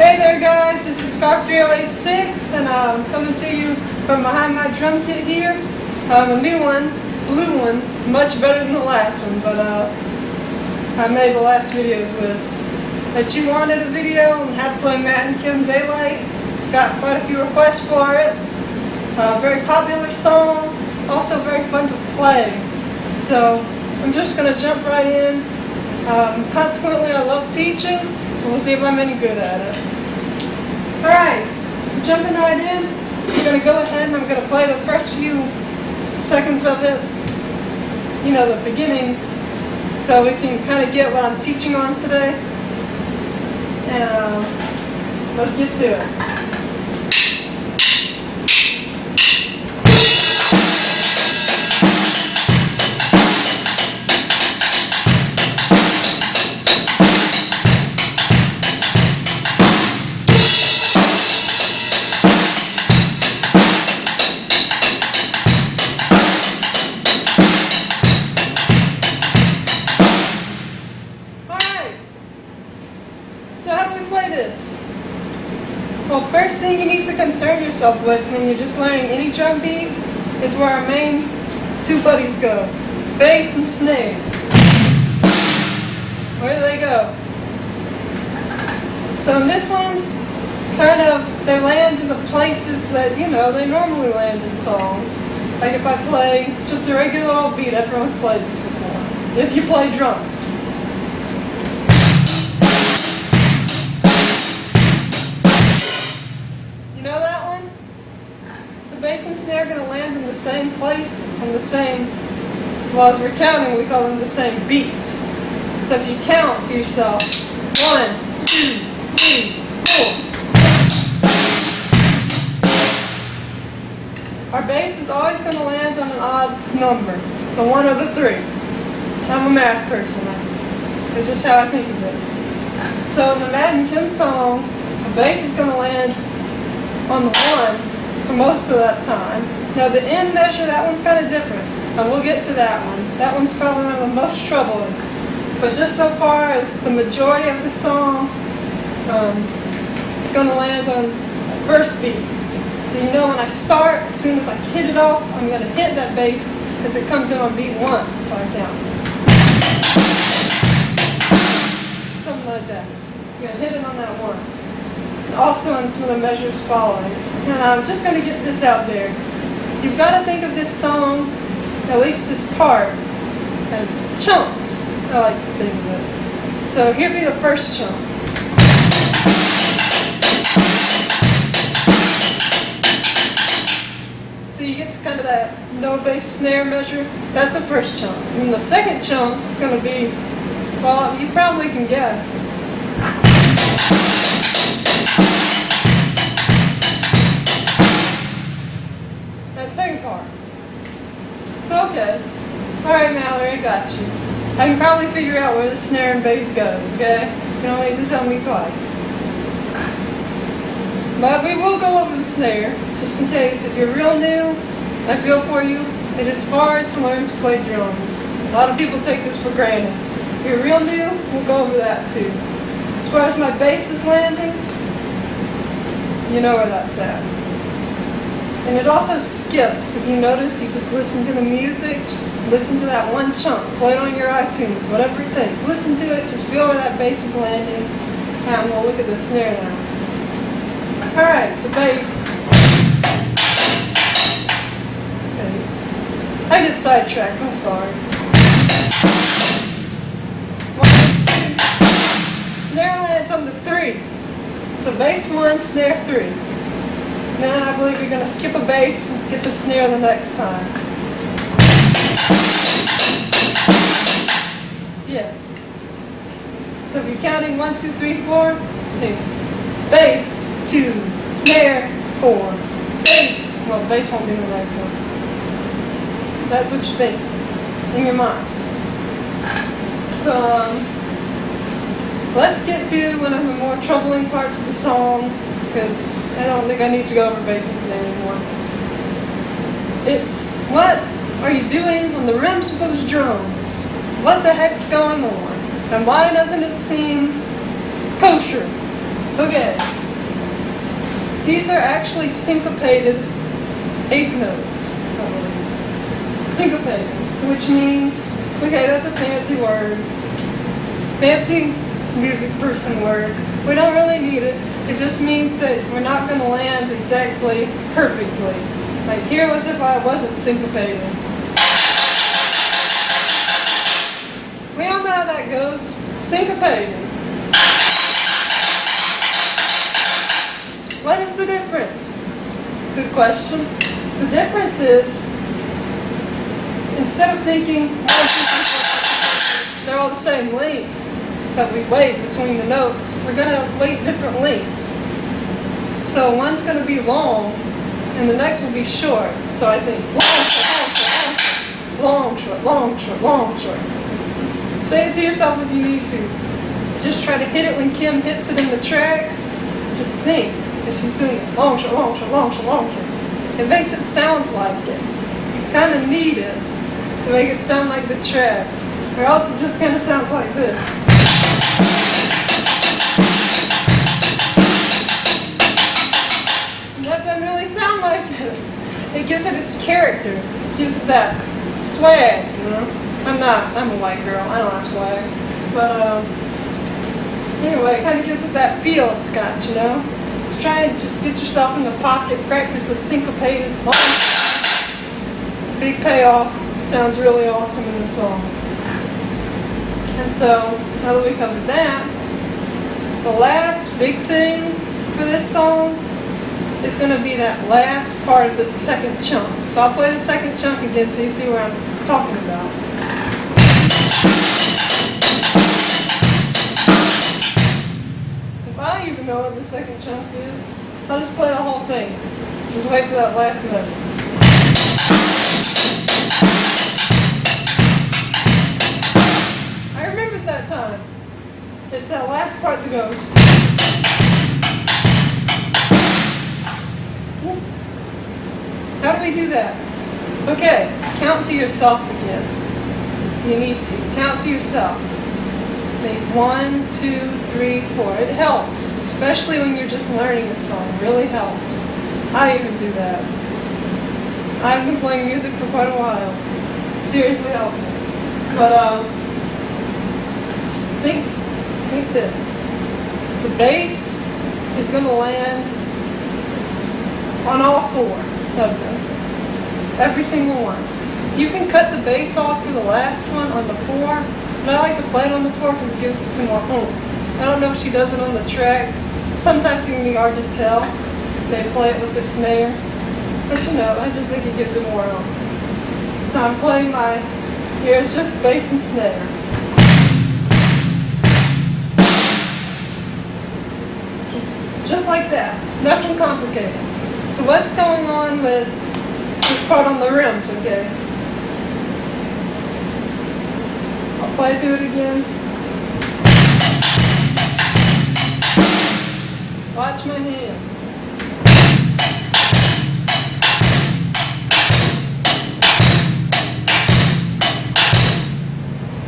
Hey there guys, this is Scarf 3086 and I'm coming to you from behind my drum kit here. A new one, blue one, much better than the last one, but I made the last videos with. That you wanted a video on how to play Matt and Kim Daylight. Got quite a few requests for it. Very popular song, also very fun to play. So I'm just going to jump right in. Consequently, I love teaching, so we'll see if I'm any good at it. Alright, so jumping right in, I'm going to go ahead and I'm going to play the first few seconds of it, you know, the beginning, so we can kind of get what I'm teaching on today. And let's get to it. So how do we play this? Well, first thing you need to concern yourself with when you're just learning any drum beat is where our main two buddies go. Bass and snare. Where do they go? So in this one, kind of, they land in the places that, you know, they normally land in songs. Like if I play just a regular old beat, everyone's played this before. If you play drums. You know that one? The bass and snare are going to land in the same places, on the same, well, as we're counting, we call them the same beat. So if you count to yourself, 1, 2, 3, 4. Our bass is always going to land on an odd number, the 1 or the 3. I'm a math person. This is how I think of it. So in the Matt and Kim song, the bass is going to land on the 1 for most of that time. Now the end measure, that one's kind of different, and we'll get to that one. That one's probably one of the most troubling. But just so far as the majority of the song, it's going to land on the first beat. So you know when I start, as soon as I hit it off, I'm going to hit that bass as it comes in on beat 1, so I count. Something like that. I'm going to hit it on that 1. Also in some of the measures following. And I'm just going to get this out there. You've got to think of this song, at least this part, as chunks. I like to think of it. So here be the first chunk. So you get to kind of that no bass snare measure. That's the first chunk. And the second chunk is going to be, well, you probably can guess. That second part. So okay. Alright Mallory, I got you. I can probably figure out where the snare and bass goes, okay? You don't need to tell me twice. But we will go over the snare, just in case. If you're real new, I feel for you. It is hard to learn to play drums. A lot of people take this for granted. If you're real new, we'll go over that too. As far as my bass is landing, you know where that's at. And it also skips. If you notice, you just listen to the music, just listen to that one chunk, play it on your iTunes, whatever it takes. Listen to it, just feel where that bass is landing, and we'll look at the snare now. Alright, so bass. Bass. I get sidetracked, I'm sorry. 1, 2. Snare lands on the 3. So bass 1, snare 3. Then I believe you're going to skip a bass and get the snare the next time. Yeah. So if you're counting 1, 2, 3, 4, think bass, 2, snare, 4, bass. Well, bass won't be the next one. That's what you think in your mind. So let's get to one of the more troubling parts of the song, because I don't think I need to go over bass and snare anymore. It's, what are you doing on the rims of those drums? What the heck's going on? And why doesn't it seem kosher? Okay. These are actually syncopated eighth notes, I believe. Syncopated, which means, okay, that's a fancy word. Fancy music person word. We don't really need it. It just means that we're not going to land exactly perfectly. Like here was if I wasn't syncopated. We all know how that goes. Syncopated. What is the difference? Good question. The difference is, instead of thinking they're all the same length that we wait between the notes, we're going to wait different lengths. So one's going to be long, and the next will be short. So I think long, short, long, short, long, short. Say it to yourself if you need to. Just try to hit it when Kim hits it in the track. Just think that she's doing it long, short, long, short, long, short, long, short. It makes it sound like it. You kind of need it to make it sound like the track. Or else it just kind of sounds like this. And that doesn't really sound like it. It gives it its character. It gives it that swag, you know? I'm a white girl. I don't have swag. But anyway, it kind of gives it that feel it's got, you know? Let's try and just get yourself in the pocket, practice the syncopated long. Big payoff. Sounds really awesome in the song. And so, now that we covered that, the last big thing for this song is going to be that last part of the second chunk. So I'll play the second chunk again so you see what I'm talking about. If I even know what the second chunk is, I'll just play the whole thing. Just wait for that last note. That time. It's that last part that goes. How do we do that? Okay, count to yourself again. You need to. Count to yourself. Think 1, 2, 3, 4. It helps, especially when you're just learning a song. It really helps. I even do that. I've been playing music for quite a while. Seriously helpful. But, think this. The bass is going to land on all four of them. Every single one. You can cut the bass off for the last one on the 4, but I like to play it on the 4 because it gives it some more oomph. I don't know if she does it on the track. Sometimes it can be hard to tell if they play it with the snare. But you know, I just think it gives it more oomph. So I'm playing here it's just bass and snare. Just like that. Nothing complicated. So what's going on with this part on the rims, okay? I'll play through it again. Watch my hands.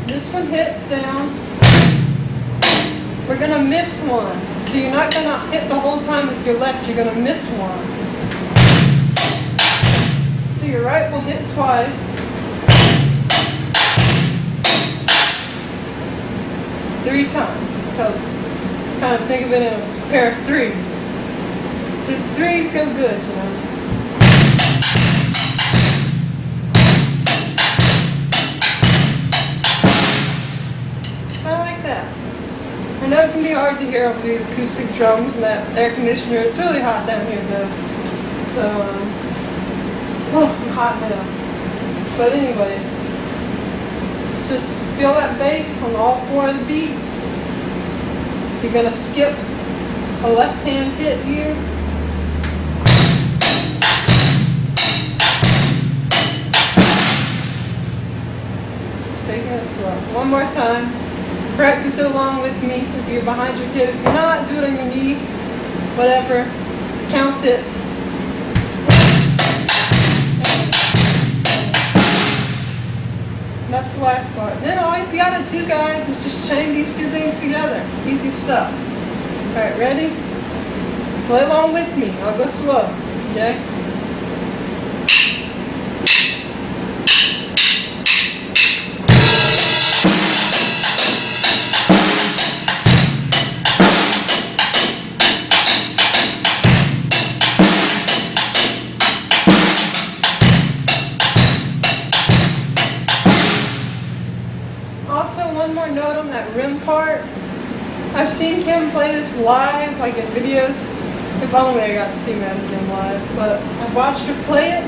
This one hits down. We're going to miss one. So you're not going to hit the whole time with your left, you're going to miss one. So your right will hit twice. 3 times. So kind of think of it in a pair of 3s. The 3s go good, you know. I know it can be hard to hear over these acoustic drums and that air conditioner. It's really hot down here though. So, I'm hot now. But anyway, let's just feel that bass on all 4 of the beats. You're going to skip a left hand hit here. Just taking it slow. One more time. Practice it along with me if you're behind your kid. If you're not, do it on your knee. Whatever. Count it. And that's the last part. Then all you gotta do, guys, is just chain these 2 things together. Easy stuff. Alright, ready? Play along with me. I'll go slow, okay? Also, one more note on that rim part. I've seen Kim play this live, like in videos. If only I got to see Madam Kim live. But I've watched her play it.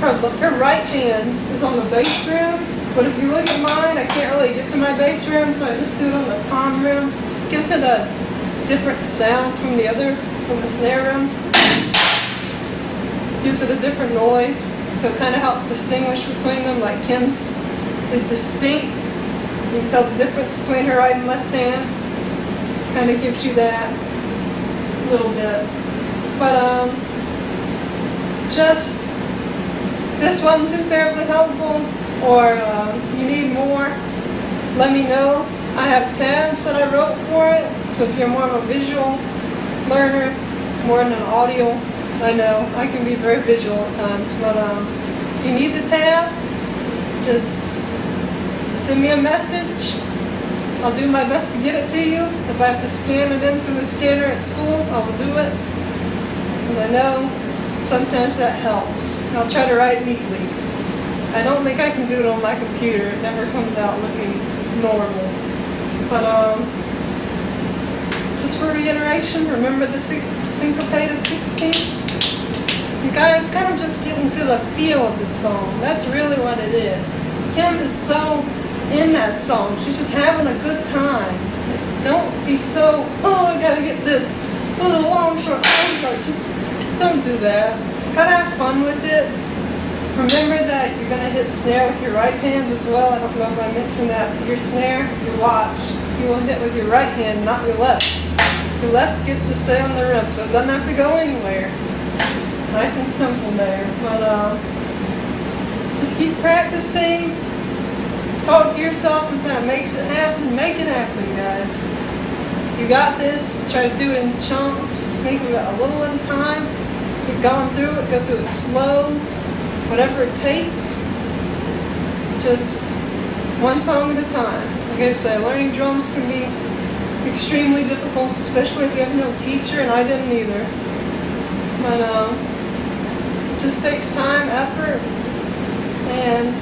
Her right hand is on the bass rim. But if you look at mine, I can't really get to my bass rim, so I just do it on the tom rim. Gives it a different sound from the snare rim. Gives it a different noise, so it kind of helps distinguish between them. Like Kim's is distinct. You can tell the difference between her right and left hand. Kind of gives you that a little bit. But just if this wasn't too terribly helpful, or you need more, let me know. I have tabs that I wrote for it, so if you're more of a visual learner, more than an audio, I know I can be very visual at times, but if you need the tab, just send me a message. I'll do my best to get it to you. If I have to scan it in through the scanner at school, I will do it, because I know sometimes that helps. I'll try to write neatly. I don't think I can do it on my computer. It never comes out looking normal. But just for reiteration, remember the syncopated sixteenths? You guys kind of just get into the feel of the song. That's really what it is. Kim is so in that song. She's just having a good time. Don't be so, oh, I gotta get this. Oh, long, short, long, short. Just don't do that. Gotta have fun with it. Remember that you're gonna hit snare with your right hand as well. I don't know if I mentioned that. Your snare, your watch, you will hit with your right hand, not your left. Your left gets to stay on the rim, so it doesn't have to go anywhere. Nice and simple there. But just keep practicing. Talk to yourself if that makes it happen. Make it happen, guys. You got this. Try to do it in chunks. Just think of it a little at a time. Keep going through it. Go through it slow. Whatever it takes. Just one song at a time. Like I say, learning drums can be extremely difficult, especially if you have no teacher, and I didn't either. But it just takes time, effort, and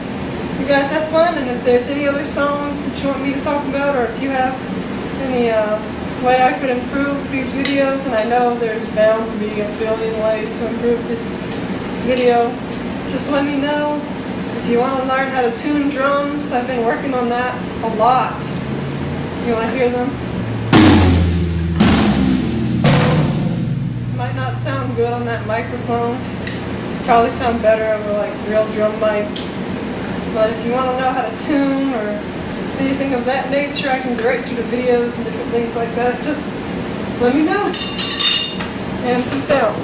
you guys have fun. And if there's any other songs that you want me to talk about, or if you have any way I could improve these videos, and I know there's bound to be a billion ways to improve this video, just let me know. If you want to learn how to tune drums, I've been working on that a lot. You want to hear them? Might not sound good on that microphone. Probably sound better over like real drum mics. But if you want to know how to tune or anything of that nature, I can direct you to videos and different things like that. Just let me know. And peace out.